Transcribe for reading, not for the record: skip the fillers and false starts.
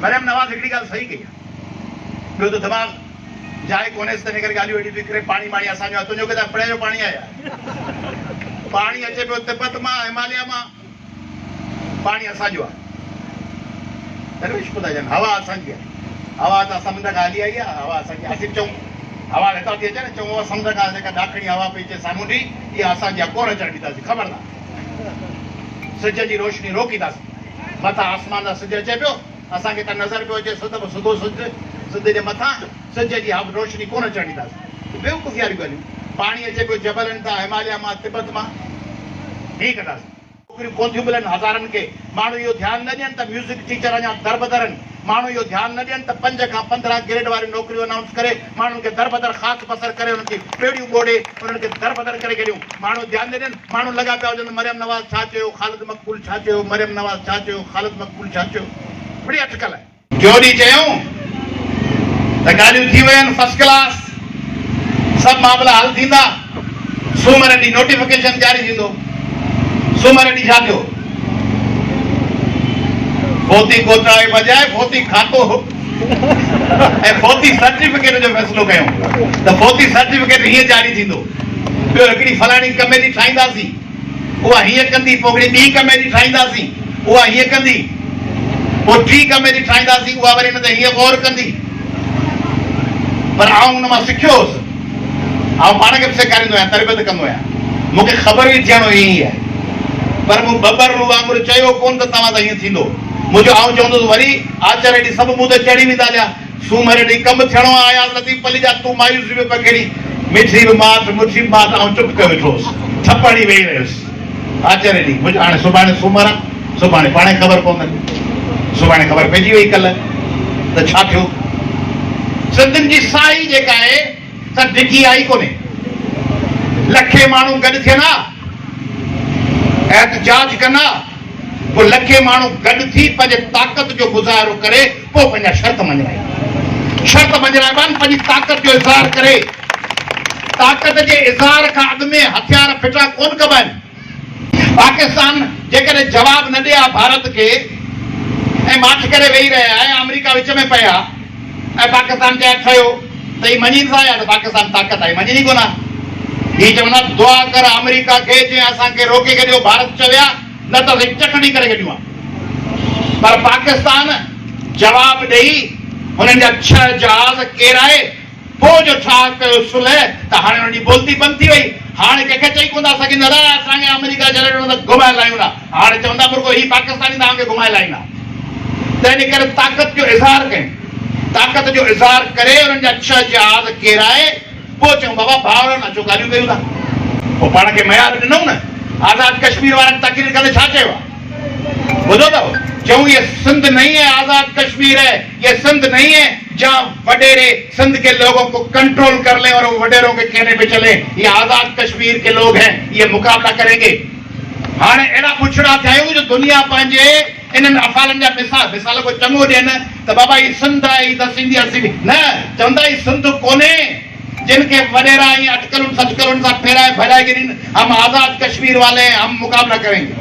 मरियम नवाज़ हिकिड़ी ॻाल्हि सही कई आहे, ॿियो त दिमाग़ जाइ कोन्हे तंहिं करे ॻाल्हियूं वेठी थी करे। पाणी असांजो आहे, तुंहिंजो किथां पड़े जो पाणी आहे? पाणी अचे पियो तिब्बत मां, हिमालय मां, पाणी असांजो आहे। दरवेश ख़ुदा जन हवा असांजी आहे, हवा त समुंड खां हली आई आहे, हवा असांजी। असीं चऊं हवा हितां थी अचे न, चऊं समुंड खां जेका ॾाखणी हवा पई अचे सामुंडी, इहा असांजी आहे, कोन अचणु ॾींदासीं, ख़बरदार। सिज जी रोशनी रोकींदासीं, मथां आसमान जा सिज अचे पियो, असांखे त नज़र पियो अचे सिधो सिज जे मथां सिज जी रोशनी कोन अचणु ॾींदासीं। बेवकूफ़ी वारियूं ॻाल्हियूं। पाणी अचे पियो जबलनि तां, हिमालय मां, तिब्बत मां, हीअ कंदासीं। नौकरियूं कोन थियूं मिलनि हज़ारनि खे, माण्हू इहो ध्यानु न ॾियनि त म्यूज़िक टीचर अञा दरबदर आहिनि, माण्हू इहो ध्यानु न ॾियनि त 5 खां 15 ग्रेड वारियूं नौकरियूं अनाउंस करे माण्हुनि खे दरबदर ख़ासि बसर करे उन्हनि खे पेड़ियूं ॿोड़े उन्हनि खे दरबदर करे छॾियूं। माण्हू ध्यानु न ॾियनि, माण्हू लॻा पिया हुजनि मरियम नवाज़ छा चयो, ख़ालिद मक़बूल छा चयो, मरियम नवाज़ छा चयो, ख़ालिद मक़बूल छा चयो। बड़ी अटकल आहे। जो ॾींहुं चयूं त ॻाल्हियूं थी वियूं आहिनि फर्स्ट क्लास, सभु मामला हल थींदा, सूमर ॾींहुं नोटिफिकेशन जारी थींदो। सूमर ॾींहुं छा थियो? फोती कोतरा जे बजाए फोती खातो ऐं फोती सर्टिफिकेट जो फ़ैसिलो कयूं त फोती सर्टिफिकेट हीअं जारी थींदो। ॿियो हिकिड़ी फलाणी कमेटी ठाहींदासीं, उहा हीअं कंदी, पोइ हिकिड़ी ॿी कमेटी ठाहींदासीं, उहा हीअं कंदी, पोइ टी कमेटी ठाहींदासीं, उहा वरी हिन ते हीअं गौर कंदी। पर आउं हुन मां सिखियोसि, आउं पाण खे बि सेखारींदो आहियां, तरबियत कंदो आहियां, मूंखे ख़बर हुई थियणो ईअं ई आहे, पर मूं बबर वांगुरु चयो कोन त तव्हां त हीअं थींदो। मुंहिंजो आउं चवंदुसि वरी आचार्य ॾींहुं सभु मूं ते चढ़ी वेंदा जा, सूमर ॾींहुं कमु थियणो आहे, या लतीफ़ अली जा तूं मायूसी बि कहिड़ी मिठी बि मात मुठी बि मात, आउं चुप करे वेठोसि, थपड़ी वेही रहियुसि आचार्य ॾींहुं। मुंहिंजो हाणे सुभाणे सूमर आहे, सुभाणे पाणे ख़बर पवंदनि, सुभाणे ख़बर पइजी वई कल्ह त छा थियो। सिंधियुनि जी साई जेका आहे त डिघी आई कोन्हे। लखे माण्हू गॾु थियनि हा, एहतजाज कनि, पोइ लखे माण्हू गॾु थी पंहिंजे ताक़त जो मुज़ाहिरो करे पोइ पंहिंजा शर्त मञाइनि, पंहिंजी ताक़त जो इज़हार करे। ताक़त जे इज़हार खां अॻु में हथियार फिटा कोन कबा आहिनि। पाकिस्तान जेकॾहिं जवाबु न ॾिया भारत खे ऐं माठ करे वेही रहिया ऐं अमेरिका विच में पिया ऐं पाकिस्तान चया ठहियो त ही मञींदा या त पाकिस्तान ताक़त आहे, मञी कोन। ही चवंदा दुआ कर अमेरिका खे जंहिं असांखे रोके छॾियो, भारत चविया न त असीं चटणी करे छॾियूं आहे। पर पाकिस्तान जवाबु ॾेई हुननि जा 6 जहाज़ केराए पोइ जो छा कयो सुलह त हाणे हुननि जी बोलती बंदि थी वई। हाणे कंहिंखे चई कोन था सघनि दादा असांखे अमेरिका जॾहिं ॾिनो त घुमाए लाहियूं था, हाणे चवंदा रुगो ही पाकिस्तानी तव्हांखे घुमाए लाहींदा। तंहिं करे ताक़त जो इज़हार कयूं, ताक़त जो इज़हार करे हुननि जा 6 जहाज़ केराए पोइ चऊं बाबा भाउरनि अचो ॻाल्हियूं कयूं था। पोइ पाण खे मयार ॾिनऊं न। आज़ाद कश्मीर वारनि तक़रीर कंदे छा चयो आहे ॿुधो अथव? चऊं ये सिंध नहीं है आजाद कश्मीर है, ये सिंध नहीं है जहां वडेरे सिंध के लोगों को कंट्रोल कर ले और वो वडेरों के कहने पे चले। ये आजाद कश्मीर के लोग हैं, ये मुकाबला करेंगे। हाणे अहिड़ा पुछड़ा थियूं जो दुनिया पंहिंजे इन्हनि अफ़ालनि जा मिसाल को चङो ॾियनि त बाबा ही सिंध आहे, ही त सिंधी असीं न चवंदा ही सिंध कोन्हे जिनके वडेरा ही अटकलुनि सचकलुनि सां फेराए भॼाए गिरनि। हम आजाद कश्मीर वाले हैं, हम मुकाबला करेंगे।